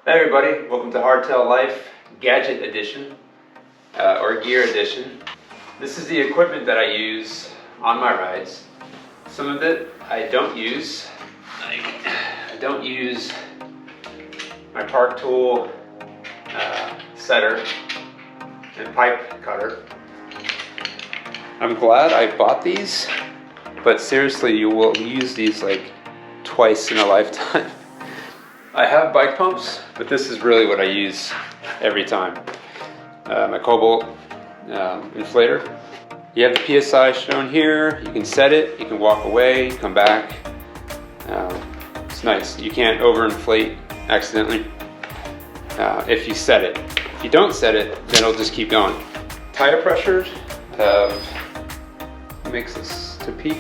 Hey everybody, welcome to Hardtail Life Gadget Edition, or Gear Edition. This is the equipment that I use on my rides. Some of it I don't use. I don't use my park tool, setter, and pipe cutter. I'm glad I bought these, but seriously, you will use these like twice in a lifetime. I have bike pumps, but this is really what I use every time. My Cobalt inflator. You have the PSI shown here. You can set it, you can walk away, come back. It's nice. You can't overinflate accidentally if you set it. If you don't set it, then it'll just keep going. Tire pressures makes this to peak.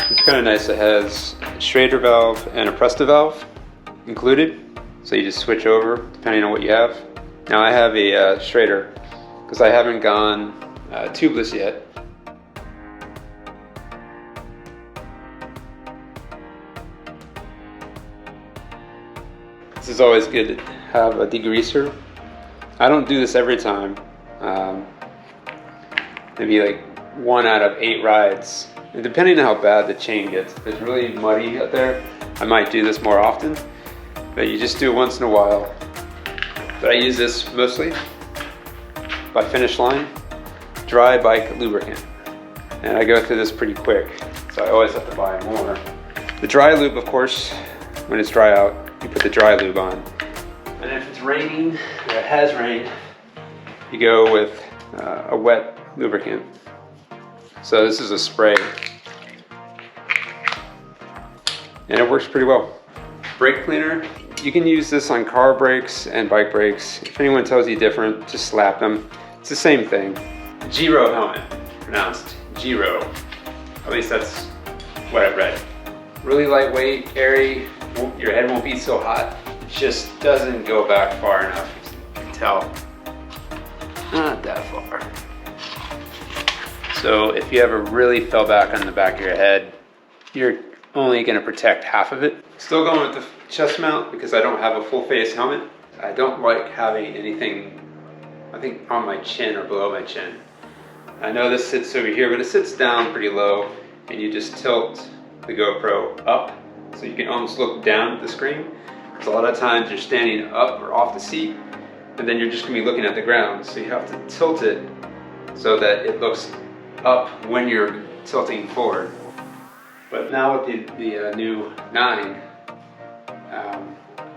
It's kind of nice. It has a Schrader valve and a Presta valve included, so you just switch over depending on what you have. Now I have a Schrader because I haven't gone tubeless yet. This is always good to have a degreaser. I don't do this every time. Maybe like 1 out of 8 rides. And depending on how bad the chain gets, if it's really muddy out there, I might do this more often, but you just do it once in a while. But I use this mostly by Finish Line, dry bike lubricant. And I go through this pretty quick, so I always have to buy more. The dry lube, of course, when it's dry out, you put the dry lube on. And if it's raining, or it has rained, you go with a wet lubricant. So this is a spray, and it works pretty well. Brake cleaner, you can use this on car brakes and bike brakes. If anyone tells you different, just slap them. It's the same thing. Giro helmet, pronounced Giro. At least that's what I've read. Really lightweight, airy, your head won't be so hot. It just doesn't go back far enough, you can tell. Not that far. So if you ever really fell back on the back of your head, you're only going to protect half of it. Still going with the chest mount because I don't have a full face helmet. I don't like having anything, I think, on my chin or below my chin. I know this sits over here, but it sits down pretty low, and you just tilt the GoPro up so you can almost look down at the screen. Because a lot of times you're standing up or off the seat, and then you're just going to be looking at the ground. So you have to tilt it so that it looks up when you're tilting forward. But now with the new 9,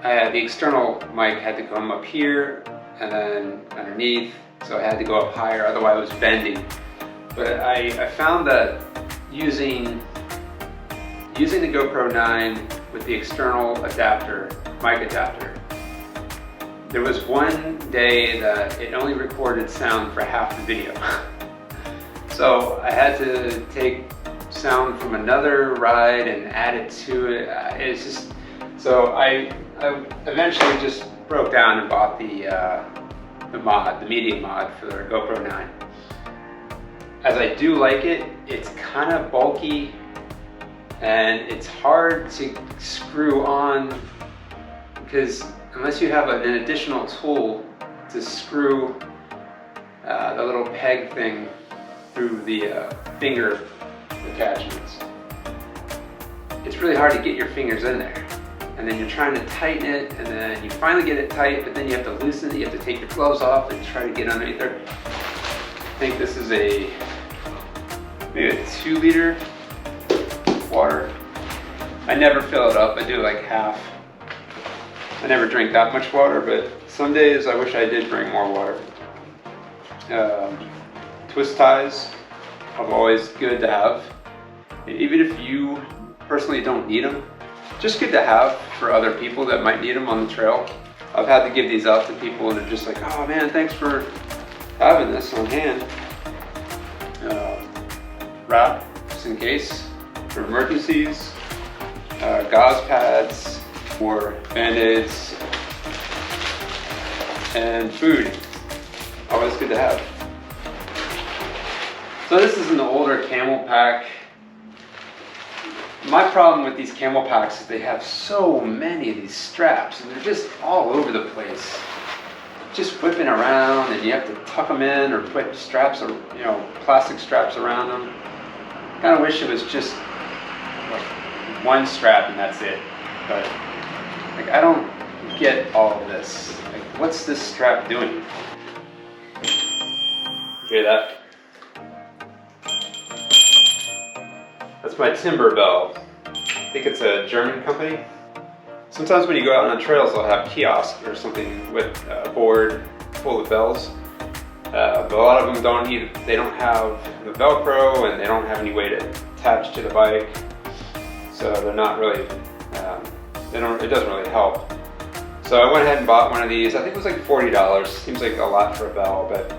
the external mic had to come up here and then underneath, so I had to go up higher, otherwise it was bending. But I found that using the GoPro 9 with the external adapter, mic adapter, there was one day that it only recorded sound for half the video. So I had to take sound from another ride and add it to it. It's just, so I eventually just broke down and bought the media mod for the GoPro 9. As I do like it, it's kind of bulky and it's hard to screw on because unless you have an additional tool to screw the little peg thing through the finger attachments, it's really hard to get your fingers in there. And then you're trying to tighten it, and then you finally get it tight, but then you have to loosen it, you have to take your gloves off and try to get underneath there. I think this is maybe a 2-liter water. I never fill it up, I do like half. I never drink that much water, but some days I wish I did drink more water. Twist ties are always good to have. Even if you personally don't need them, just good to have for other people that might need them on the trail. I've had to give these out to people and they're just like, oh man, thanks for having this on hand. Wrap, just in case, for emergencies. Gauze pads, for Band-Aids, and food. Always good to have. So this is an older Camel pack my problem with these camel packs is they have so many of these straps, and they're just all over the place. Just whipping around, and you have to tuck them in or put straps, or you know, plastic straps around them. I kind of wish it was just like one strap and that's it. But like, I don't get all of this. Like, what's this strap doing? Hear that? That's my timber bell. I think it's a German company. Sometimes when you go out on trails, they'll have kiosks or something with a board full of bells. But a lot of them they don't have the Velcro, and they don't have any way to attach to the bike. So they're not really, it doesn't really help. So I went ahead and bought one of these. I think it was like $40. Seems like a lot for a bell, but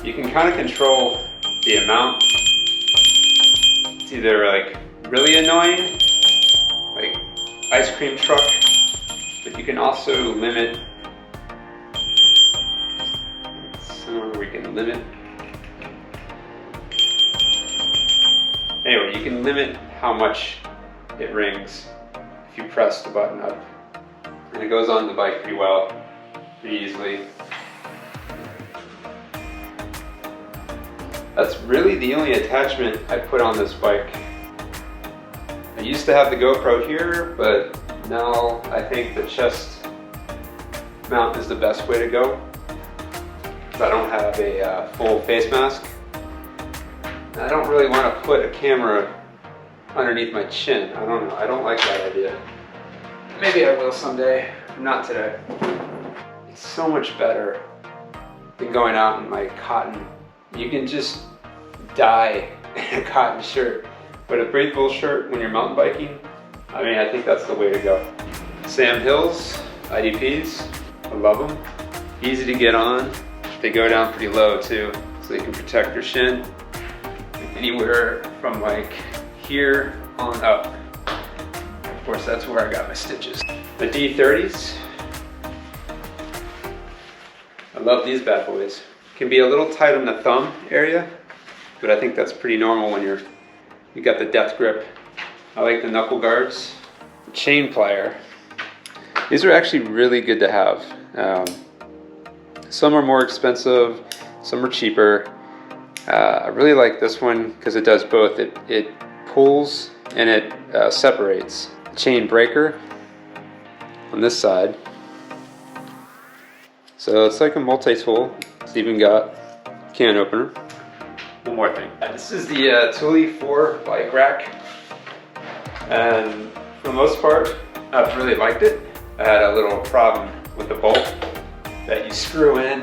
you can kind of control the amount. It's either like really annoying, like ice cream truck, but you can also limit, somewhere where you can limit. Anyway, you can limit how much it rings if you press the button up. And it goes on the bike pretty well, pretty easily. That's really the only attachment I put on this bike. I used to have the GoPro here, but now I think the chest mount is the best way to go. I don't have a full face mask. I don't really want to put a camera underneath my chin. I don't know. I don't like that idea. Maybe I will someday, but not today. It's so much better than going out in my cotton. You can just die in a cotton shirt, but a breathable shirt when you're mountain biking, I mean, I think that's the way to go. Sam Hill's IDPS, I love them. Easy to get on. They go down pretty low too, so you can protect your shin. Anywhere from like here on up. Of course, that's where I got my stitches. The D30s. I love these bad boys. Can be a little tight on the thumb area, but I think that's pretty normal when you got the death grip. I like the Knuckle Guards. The chain plier. These are actually really good to have. Some are more expensive, some are cheaper. I really like this one because it does both. It pulls and it separates. Chain breaker on this side. So it's like a multi-tool. It's even got a can opener. One more thing. This is the Thule 4 bike rack. And for the most part, I've really liked it. I had a little problem with the bolt that you screw in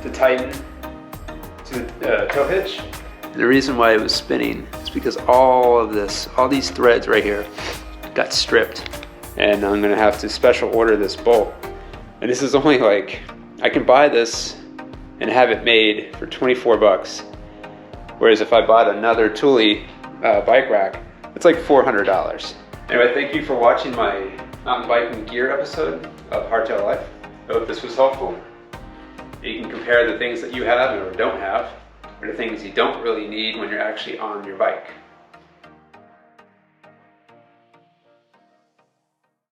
to tighten to the tow hitch. The reason why it was spinning is because all these threads right here got stripped, and I'm gonna have to special order this bolt. And this is only like, I can buy this and have it made for 24 bucks. Whereas if I bought another Thule bike rack, it's like $400. Anyway, thank you for watching my mountain biking gear episode of Hardtail Life. I hope this was helpful. You can compare the things that you have or don't have, or the things you don't really need when you're actually on your bike.